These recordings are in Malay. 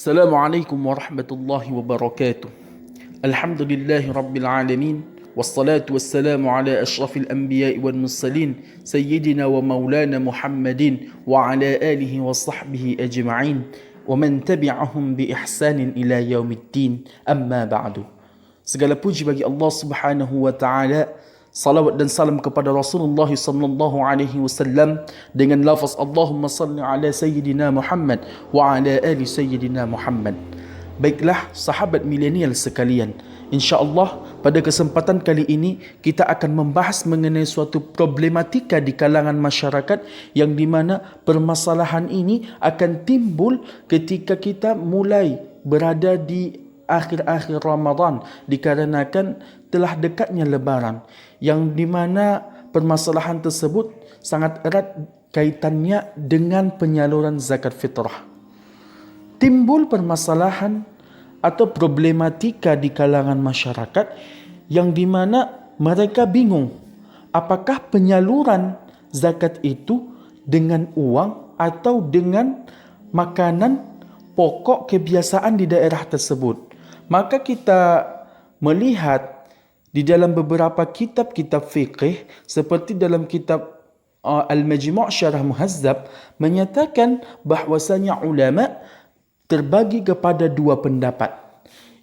Assalamualaikum warahmatullahi wabarakatuh. Alhamdulillahi rabbil alamin. Wassalatu wassalamu ala ashrafil anbiya'i wal mursalin Sayyidina wa maulana Muhammadin wa ala alihi wa sahbihi ajma'in wa man tabi'ahum bi ihsanin ila yaumiddin. Amma ba'du. Segala puji bagi Allah Subhanahu wa taala. Salawat dan salam kepada Rasulullah sallallahu alaihi wasallam dengan lafaz Allahumma salli ala sayyidina Muhammad wa ala ali sayyidina Muhammad. Baiklah sahabat milenial sekalian, insya-Allah pada kesempatan kali ini kita akan membahas mengenai suatu problematika di kalangan masyarakat yang di mana permasalahan ini akan timbul ketika kita mulai berada di akhir-akhir Ramadan dikarenakan telah dekatnya lebaran, yang di mana permasalahan tersebut sangat erat kaitannya dengan penyaluran zakat fitrah. Timbul permasalahan atau problematika di kalangan masyarakat yang di mana mereka bingung apakah penyaluran zakat itu dengan uang atau dengan makanan pokok kebiasaan di daerah tersebut. Maka kita melihat di dalam beberapa kitab-kitab fiqh seperti dalam kitab Al-Majmu' Syarah Muhazzab menyatakan bahwasanya ulama terbagi kepada dua pendapat.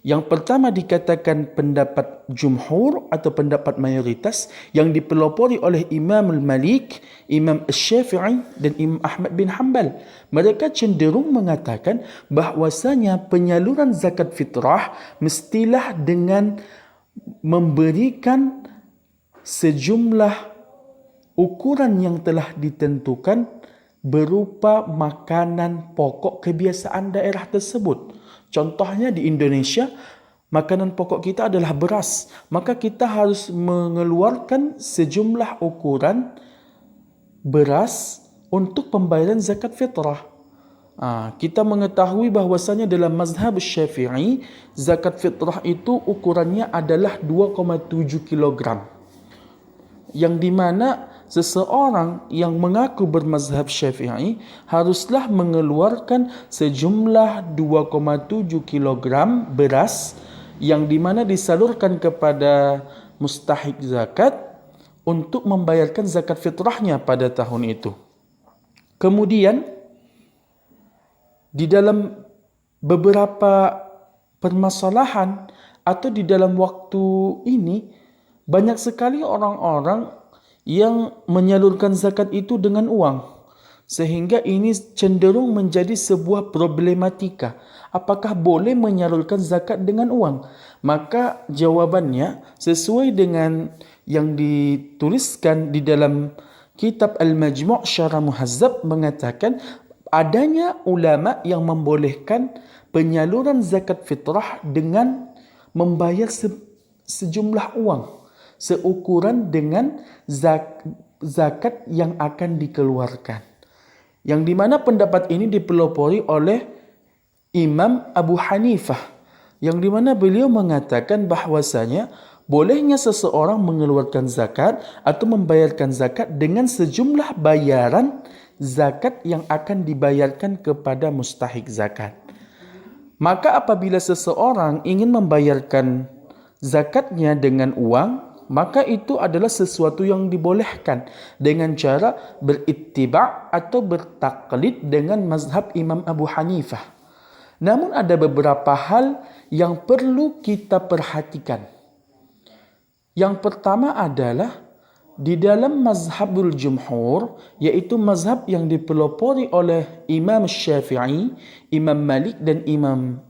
Yang pertama dikatakan pendapat jumhur atau pendapat mayoritas yang dipelopori oleh Imam Al-Malik, Imam Al-Syafi'i dan Imam Ahmad bin Hanbal. Mereka cenderung mengatakan bahwasanya penyaluran zakat fitrah mestilah dengan memberikan sejumlah ukuran yang telah ditentukan berupa makanan pokok kebiasaan daerah tersebut. Contohnya di Indonesia, makanan pokok kita adalah beras. Maka kita harus mengeluarkan sejumlah ukuran beras untuk pembayaran zakat fitrah. Kita mengetahui bahwasanya dalam mazhab Syafi'i, zakat fitrah itu ukurannya adalah 2,7 kg. Yang di mana seseorang yang mengaku bermazhab Syafi'i haruslah mengeluarkan sejumlah 2,7 kg beras yang di mana disalurkan kepada mustahik zakat untuk membayarkan zakat fitrahnya pada tahun itu. Kemudian di dalam beberapa permasalahan atau di dalam waktu ini banyak sekali orang-orang yang menyalurkan zakat itu dengan uang, sehingga ini cenderung menjadi sebuah problematika. Apakah boleh menyalurkan zakat dengan uang? Maka jawabannya sesuai dengan yang dituliskan di dalam kitab Al-Majmu' Syarah Muhazzab mengatakan adanya ulama yang membolehkan penyaluran zakat fitrah dengan membayar sejumlah uang seukuran dengan zakat yang akan dikeluarkan. Yang di mana pendapat ini dipelopori oleh Imam Abu Hanifah, yang di mana beliau mengatakan bahwasanya bolehnya seseorang mengeluarkan zakat atau membayarkan zakat dengan sejumlah bayaran zakat yang akan dibayarkan kepada mustahik zakat. Maka apabila seseorang ingin membayarkan zakatnya dengan uang, maka itu adalah sesuatu yang dibolehkan dengan cara berittiba' atau bertaklid dengan mazhab Imam Abu Hanifah. Namun ada beberapa hal yang perlu kita perhatikan. Yang pertama adalah di dalam mazhabul jumhur, yaitu mazhab yang dipelopori oleh Imam Syafi'i, Imam Malik dan Imam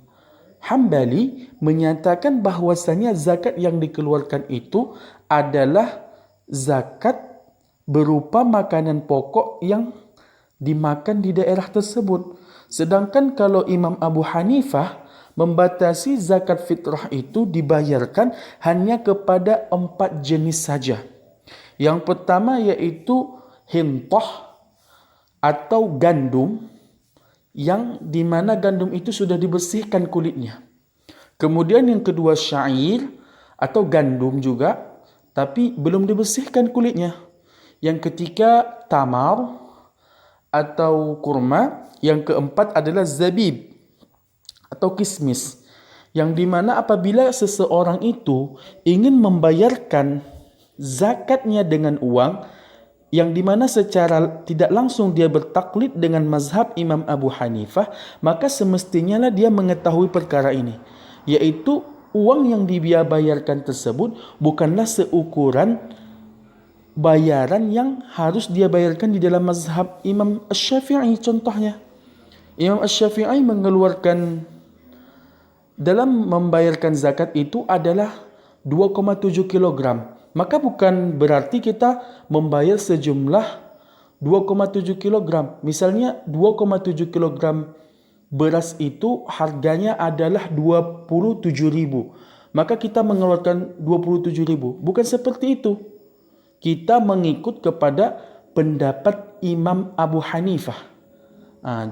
Hambali, menyatakan bahwasanya zakat yang dikeluarkan itu adalah zakat berupa makanan pokok yang dimakan di daerah tersebut. Sedangkan kalau Imam Abu Hanifah membatasi zakat fitrah itu dibayarkan hanya kepada 4 jenis saja. Yang pertama yaitu hintah atau gandum, yang di mana gandum itu sudah dibersihkan kulitnya. Kemudian yang kedua syair atau gandum juga, tapi belum dibersihkan kulitnya. Yang ketiga tamar atau kurma. Yang keempat adalah zabib atau kismis, yang dimana apabila seseorang itu ingin membayarkan zakatnya dengan uang, yang dimana secara tidak langsung dia bertaklid dengan mazhab Imam Abu Hanifah, maka semestinya lah dia mengetahui perkara ini, yaitu uang yang dia bayarkan tersebut bukanlah seukuran bayaran yang harus dia bayarkan di dalam mazhab Imam Asy-Syafi'i. Contohnya, Imam Asy-Syafi'i mengeluarkan dalam membayarkan zakat itu adalah 2,7 kilogram. Maka bukan berarti kita membayar sejumlah 2,7 kilogram. Misalnya 2,7 kilogram beras itu harganya adalah 27.000. Maka kita mengeluarkan 27.000. Bukan seperti itu. Kita mengikut kepada pendapat Imam Abu Hanifah.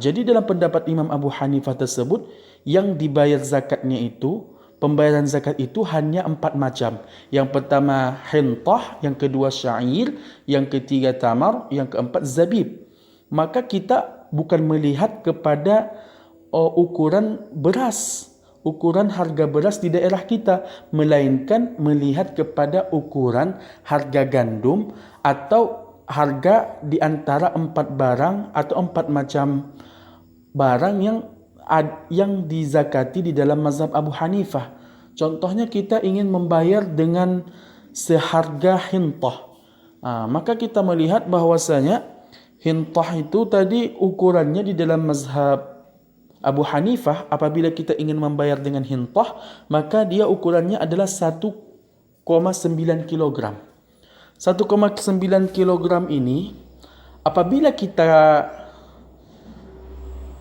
Jadi dalam pendapat Imam Abu Hanifah tersebut, yang dibayar zakatnya itu, pembayaran zakat itu hanya 4 macam. Yang pertama hintah, yang kedua syair, yang ketiga tamar, yang keempat zabib. Maka kita bukan melihat kepada ukuran beras, ukuran harga beras di daerah kita, melainkan melihat kepada ukuran harga gandum atau harga di antara 4 barang atau 4 macam barang yang dizakati di dalam mazhab Abu Hanifah. Contohnya kita ingin membayar dengan seharga hintah. Maka kita melihat bahwasanya hintah itu tadi ukurannya di dalam mazhab Abu Hanifah, apabila kita ingin membayar dengan hintah, maka dia ukurannya adalah 1,9 kilogram. 1,9 kilogram ini, apabila kita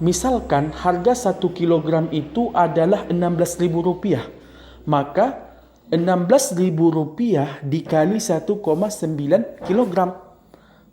misalkan harga 1 kilogram itu adalah Rp16.000, maka Rp16.000 dikali 1,9 kilogram,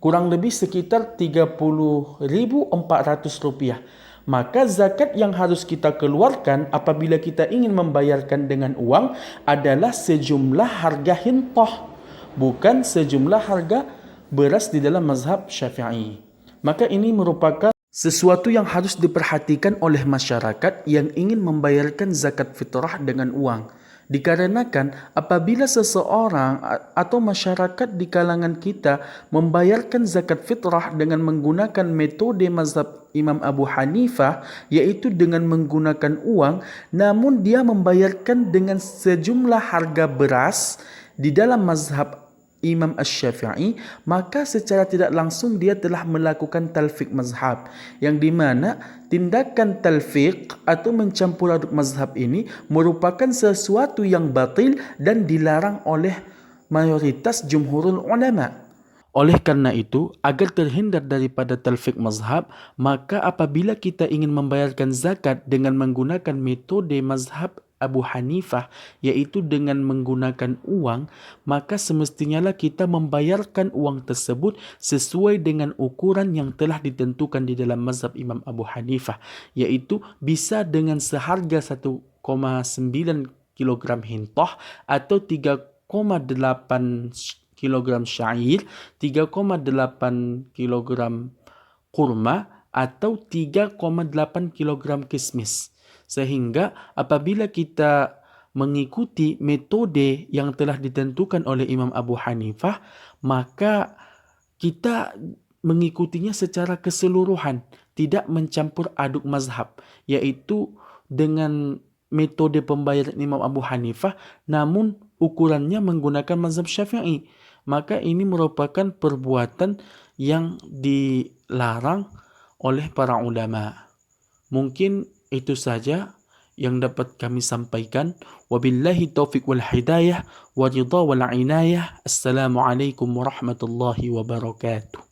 kurang lebih sekitar Rp30.400. Maka zakat yang harus kita keluarkan apabila kita ingin membayarkan dengan uang adalah sejumlah harga hintah, bukan sejumlah harga beras di dalam mazhab Syafi'i. Maka ini merupakan sesuatu yang harus diperhatikan oleh masyarakat yang ingin membayarkan zakat fitrah dengan uang. Dikarenakan apabila seseorang atau masyarakat di kalangan kita membayarkan zakat fitrah dengan menggunakan metode mazhab Imam Abu Hanifah, yaitu dengan menggunakan uang, namun dia membayarkan dengan sejumlah harga beras di dalam mazhab Imam Asy-Syafi'i, maka secara tidak langsung dia telah melakukan talfiq mazhab, yang dimana tindakan talfiq atau mencampur aduk mazhab ini merupakan sesuatu yang batil dan dilarang oleh mayoritas jumhurul ulama. Oleh karena itu, agar terhindar daripada talfiq mazhab, maka apabila kita ingin membayarkan zakat dengan menggunakan metode mazhab Abu Hanifah, yaitu dengan menggunakan uang, maka semestinya lah kita membayarkan uang tersebut sesuai dengan ukuran yang telah ditentukan di dalam mazhab Imam Abu Hanifah, yaitu bisa dengan seharga 1,9 kilogram hintah atau 3,8 kilogram syair, 3,8 kilogram kurma atau 3,8 kilogram kismis. Sehingga apabila kita mengikuti metode yang telah ditentukan oleh Imam Abu Hanifah, maka kita mengikutinya secara keseluruhan, tidak mencampur aduk mazhab, yaitu dengan metode pembayaran Imam Abu Hanifah, namun ukurannya menggunakan mazhab Syafi'i. Maka ini merupakan perbuatan yang dilarang oleh para ulama. Mungkin itu saja yang dapat kami sampaikan. Wabillahi taufiq wal hidayah wa ridha wal inayah. Assalamualaikum warahmatullahi wabarakatuh.